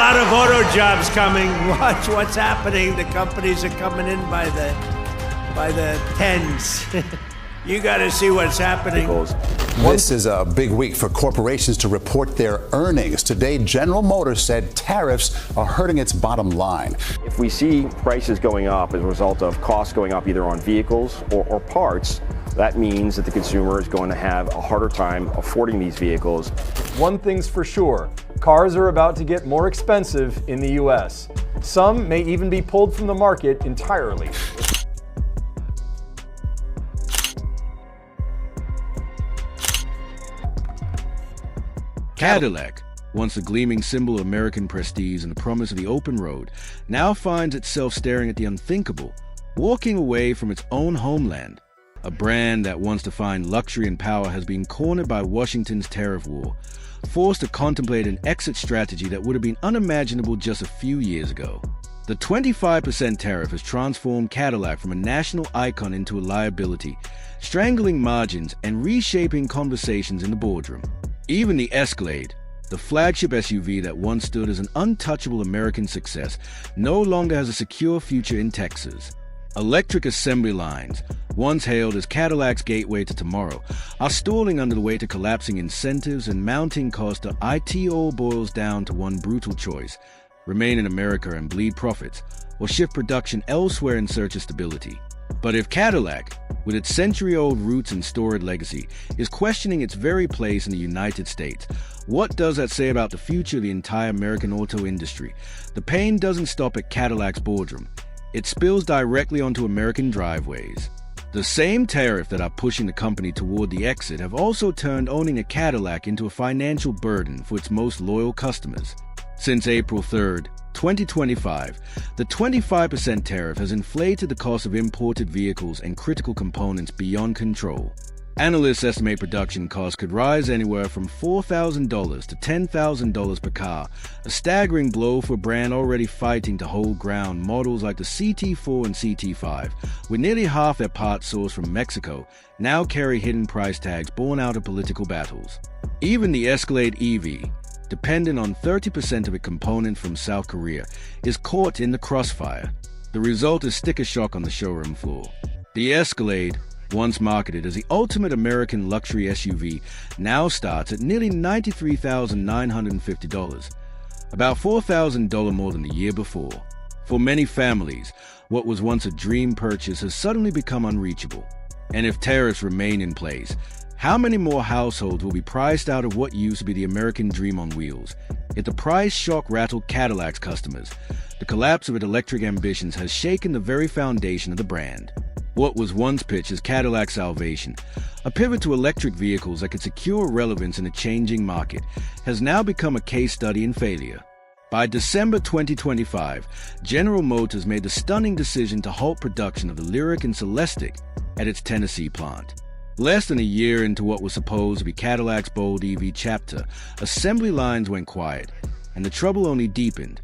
lot of auto jobs coming. Watch what's happening. The companies are coming in by the tens. You got to see what's happening. This is a big week for corporations to report their earnings. Today, General Motors said tariffs are hurting its bottom line. If we see prices going up as a result of costs going up either on vehicles or parts, that means that the consumer is going to have a harder time affording these vehicles. One thing's for sure, cars are about to get more expensive in the U.S. Some may even be pulled from the market entirely. Cadillac, once a gleaming symbol of American prestige and the promise of the open road, now finds itself staring at the unthinkable, walking away from its own homeland. A brand that once defined luxury and power has been cornered by Washington's tariff war, forced to contemplate an exit strategy that would have been unimaginable just a few years ago. The 25% tariff has transformed Cadillac from a national icon into a liability, strangling margins and reshaping conversations in the boardroom. Even the Escalade, the flagship SUV that once stood as an untouchable American success, no longer has a secure future in Texas. Electric assembly lines, once hailed as Cadillac's gateway to tomorrow, are stalling under the weight of collapsing incentives and mounting costs. It all boils down to one brutal choice: remain in America and bleed profits, or shift production elsewhere in search of stability. But if Cadillac, with its century-old roots and storied legacy, is questioning its very place in the United States, what does that say about the future of the entire American auto industry? The pain doesn't stop at Cadillac's boardroom. It spills directly onto American driveways. The same tariffs that are pushing the company toward the exit have also turned owning a Cadillac into a financial burden for its most loyal customers. Since April 3rd, 2025, the 25% tariff has inflated the cost of imported vehicles and critical components beyond control. Analysts estimate production costs could rise anywhere from $4,000 to $10,000 per car, a staggering blow for a brand already fighting to hold ground. Models like the CT4 and CT5, with nearly half their parts sourced from Mexico, now carry hidden price tags born out of political battles. Even the Escalade EV, dependent on 30% of its components from South Korea, is caught in the crossfire. The result is sticker shock on the showroom floor. The Escalade, once marketed as the ultimate American luxury SUV, now starts at nearly $93,950, about $4,000 more than the year before. For many families, what was once a dream purchase has suddenly become unreachable. And if tariffs remain in place, how many more households will be priced out of what used to be the American dream on wheels? If the price shock rattled Cadillac's customers, the collapse of its electric ambitions has shaken the very foundation of the brand. What was once pitched as Cadillac's salvation, a pivot to electric vehicles that could secure relevance in a changing market, has now become a case study in failure. By December 2025, General Motors made the stunning decision to halt production of the Lyriq and Celestiq at its Tennessee plant. Less than a year into what was supposed to be Cadillac's bold EV chapter, assembly lines went quiet, and the trouble only deepened.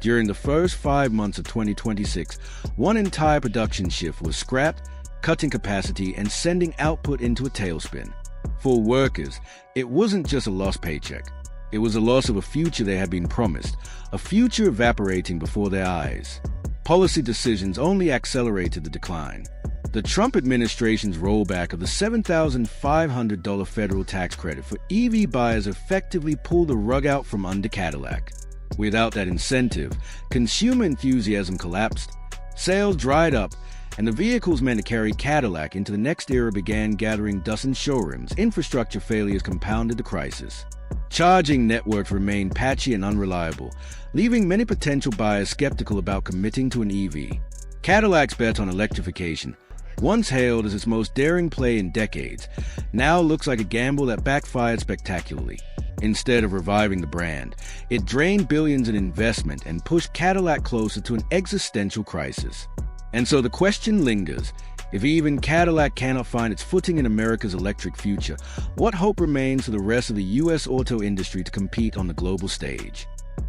During the first 5 months of 2026, one entire production shift was scrapped, cutting capacity and sending output into a tailspin. For workers, it wasn't just a lost paycheck. It was a loss of a future they had been promised, a future evaporating before their eyes. Policy decisions only accelerated the decline. The Trump administration's rollback of the $7,500 federal tax credit for EV buyers effectively pulled the rug out from under Cadillac. Without that incentive, consumer enthusiasm collapsed, sales dried up, and the vehicles meant to carry Cadillac into the next era began gathering dust in showrooms. Infrastructure failures compounded the crisis. Charging networks remained patchy and unreliable, leaving many potential buyers skeptical about committing to an EV. Cadillac's bet on electrification, once hailed as its most daring play in decades, now looks like a gamble that backfired spectacularly. Instead of reviving the brand, it drained billions in investment and pushed Cadillac closer to an existential crisis. And so the question lingers: if even Cadillac cannot find its footing in America's electric future, what hope remains for the rest of the U.S. auto industry to compete on the global stage?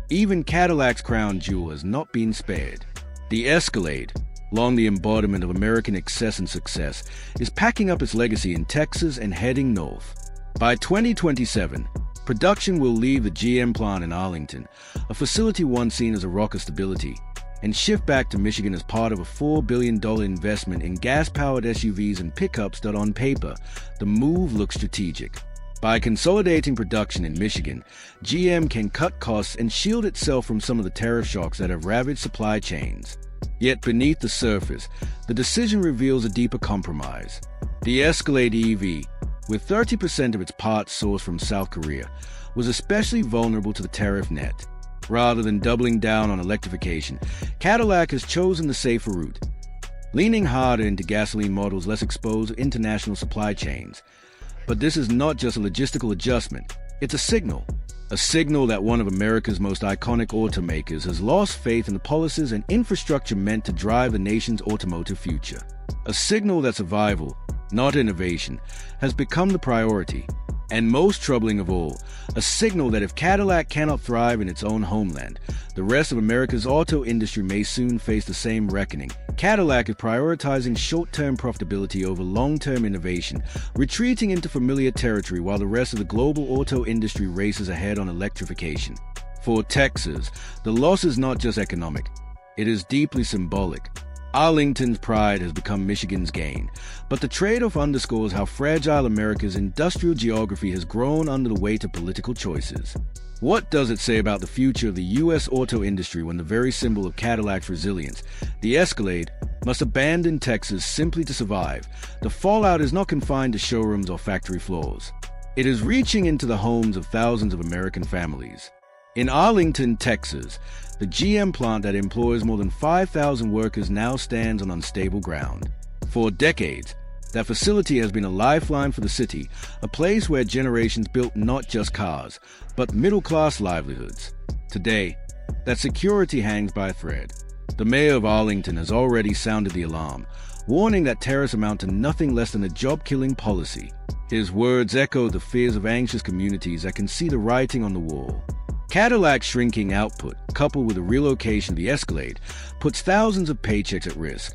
Even Cadillac's crown jewel has not been spared. The Escalade, long the embodiment of American excess and success, is packing up its legacy in Texas and heading north. By 2027, Production will leave the GM plant in Arlington, a facility once seen as a rock of stability, and shift back to Michigan as part of a $4 billion investment in gas-powered SUVs and pickups that on paper, the move looks strategic. By consolidating production in Michigan, GM can cut costs and shield itself from some of the tariff shocks that have ravaged supply chains. Yet beneath the surface, the decision reveals a deeper compromise. The Escalade EV, with 30% of its parts sourced from South Korea, was especially vulnerable to the tariff net. Rather than doubling down on electrification, Cadillac has chosen the safer route, leaning harder into gasoline models less exposed to international supply chains. But this is not just a logistical adjustment, it's a signal that one of America's most iconic automakers has lost faith in the policies and infrastructure meant to drive the nation's automotive future. A signal that survival, not innovation, has become the priority. And most troubling of all, a signal that if Cadillac cannot thrive in its own homeland, the rest of America's auto industry may soon face the same reckoning. Cadillac is prioritizing short-term profitability over long-term innovation, retreating into familiar territory while the rest of the global auto industry races ahead on electrification. For Texas, the loss is not just economic, it is deeply symbolic. Arlington's pride has become Michigan's gain, but the trade-off underscores how fragile America's industrial geography has grown under the weight of political choices. What does it say about the future of the U.S. auto industry when the very symbol of Cadillac's resilience, the Escalade, must abandon Texas simply to survive? The fallout is not confined to showrooms or factory floors. It is reaching into the homes of thousands of American families. In Arlington, Texas, the GM plant that employs more than 5,000 workers now stands on unstable ground. For decades, that facility has been a lifeline for the city, a place where generations built not just cars, but middle-class livelihoods. Today, that security hangs by a thread. The mayor of Arlington has already sounded the alarm, warning that tariffs amount to nothing less than a job-killing policy. His words echo the fears of anxious communities that can see the writing on the wall. Cadillac's shrinking output, coupled with the relocation of the Escalade, puts thousands of paychecks at risk.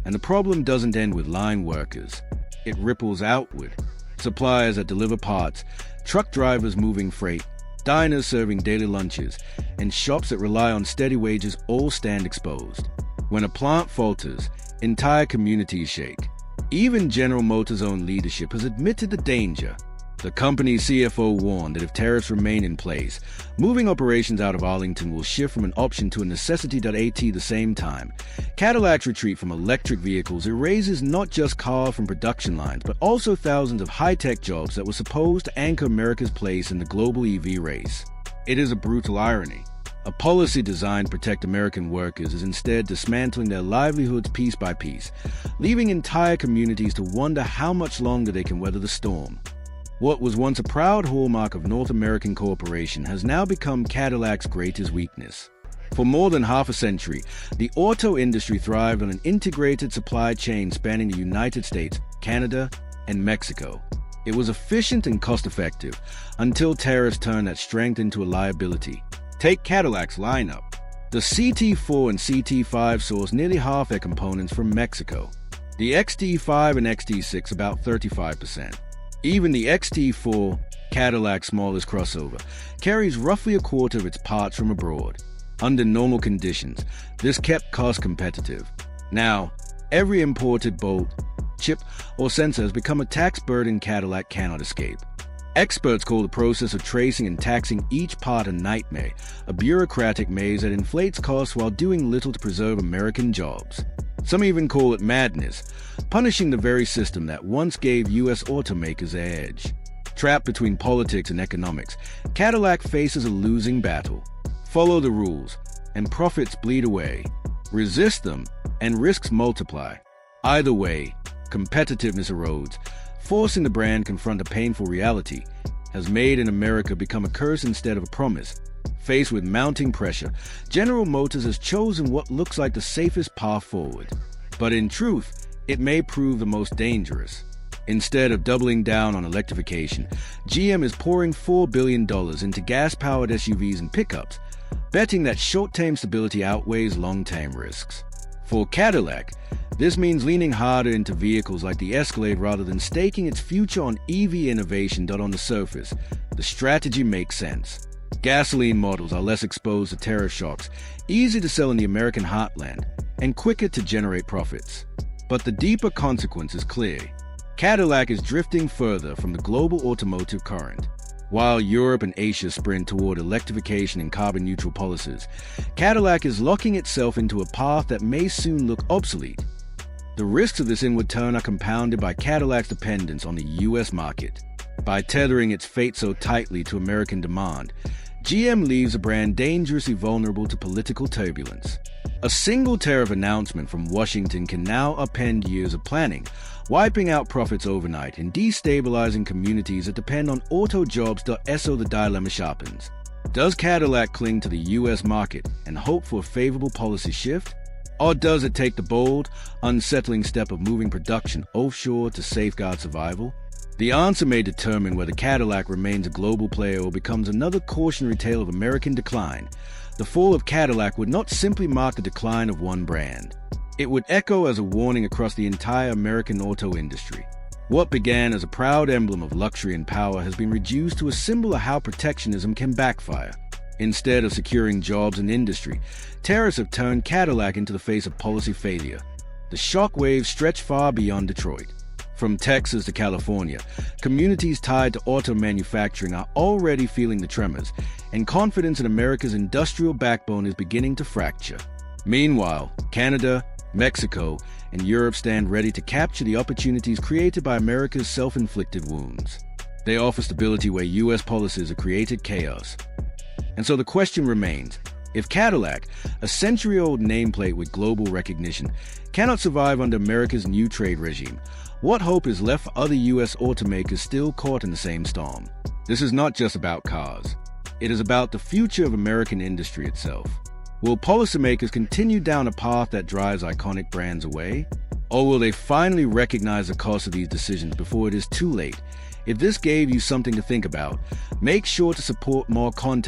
And the problem doesn't end with line workers. It ripples outward. Suppliers that deliver parts, truck drivers moving freight, diners serving daily lunches, and shops that rely on steady wages all stand exposed. When a plant falters, entire communities shake. Even General Motors' own leadership has admitted the danger. The company's CFO warned that if tariffs remain in place, moving operations out of Arlington will shift from an option to a necessity. At the same time, Cadillac's retreat from electric vehicles erases not just cars from production lines, but also thousands of high-tech jobs that were supposed to anchor America's place in the global EV race. It is a brutal irony. A policy designed to protect American workers is instead dismantling their livelihoods piece by piece, leaving entire communities to wonder how much longer they can weather the storm. What was once a proud hallmark of North American cooperation has now become Cadillac's greatest weakness. For more than half a century, the auto industry thrived on an integrated supply chain spanning the United States, Canada, and Mexico. It was efficient and cost-effective, until tariffs turned that strength into a liability. Take Cadillac's lineup. The CT4 and CT5 source nearly half their components from Mexico. The XT5 and XT6 about 35%. Even the XT4, Cadillac's smallest crossover, carries roughly a quarter of its parts from abroad. Under normal conditions, this kept costs competitive. Now, every imported bolt, chip, or sensor has become a tax burden Cadillac cannot escape. Experts call the process of tracing and taxing each part a nightmare, a bureaucratic maze that inflates costs while doing little to preserve American jobs. Some even call it madness, punishing the very system that once gave U.S. automakers their edge. Trapped between politics and economics, Cadillac faces a losing battle. Follow the rules, and profits bleed away. Resist them, and risks multiply. Either way, competitiveness erodes, forcing the brand to confront a painful reality. Has Made in America become a curse instead of a promise? Faced with mounting pressure, General Motors has chosen what looks like the safest path forward. But in truth, it may prove the most dangerous. Instead of doubling down on electrification, GM is pouring $4 billion into gas-powered SUVs and pickups, betting that short-term stability outweighs long-term risks. For Cadillac, this means leaning harder into vehicles like the Escalade rather than staking its future on EV innovation. On the surface, the strategy makes sense. Gasoline models are less exposed to tariff shocks, easy to sell in the American heartland, and quicker to generate profits. But the deeper consequence is clear. Cadillac is drifting further from the global automotive current. While Europe and Asia sprint toward electrification and carbon-neutral policies, Cadillac is locking itself into a path that may soon look obsolete. The risks of this inward turn are compounded by Cadillac's dependence on the U.S. market. By tethering its fate so tightly to American demand, GM leaves the brand dangerously vulnerable to political turbulence. A single tariff announcement from Washington can now upend years of planning, wiping out profits overnight and destabilizing communities that depend on auto jobs. So the dilemma sharpens. Does Cadillac cling to the U.S. market and hope for a favorable policy shift? Or does it take the bold, unsettling step of moving production offshore to safeguard survival? The answer may determine whether Cadillac remains a global player or becomes another cautionary tale of American decline. The fall of Cadillac would not simply mark the decline of one brand. It would echo as a warning across the entire American auto industry. What began as a proud emblem of luxury and power has been reduced to a symbol of how protectionism can backfire. Instead of securing jobs and industry, tariffs have turned Cadillac into the face of policy failure. The shockwaves stretch far beyond Detroit. From Texas to California, communities tied to auto manufacturing are already feeling the tremors, and confidence in America's industrial backbone is beginning to fracture. Meanwhile, Canada, Mexico, and Europe stand ready to capture the opportunities created by America's self-inflicted wounds. They offer stability where U.S. policies have created chaos. And so the question remains, if Cadillac, a century-old nameplate with global recognition, cannot survive under America's new trade regime, what hope is left for other U.S. automakers still caught in the same storm? This is not just about cars. It is about the future of American industry itself. Will policymakers continue down a path that drives iconic brands away? Or will they finally recognize the cost of these decisions before it is too late? If this gave you something to think about, make sure to support more content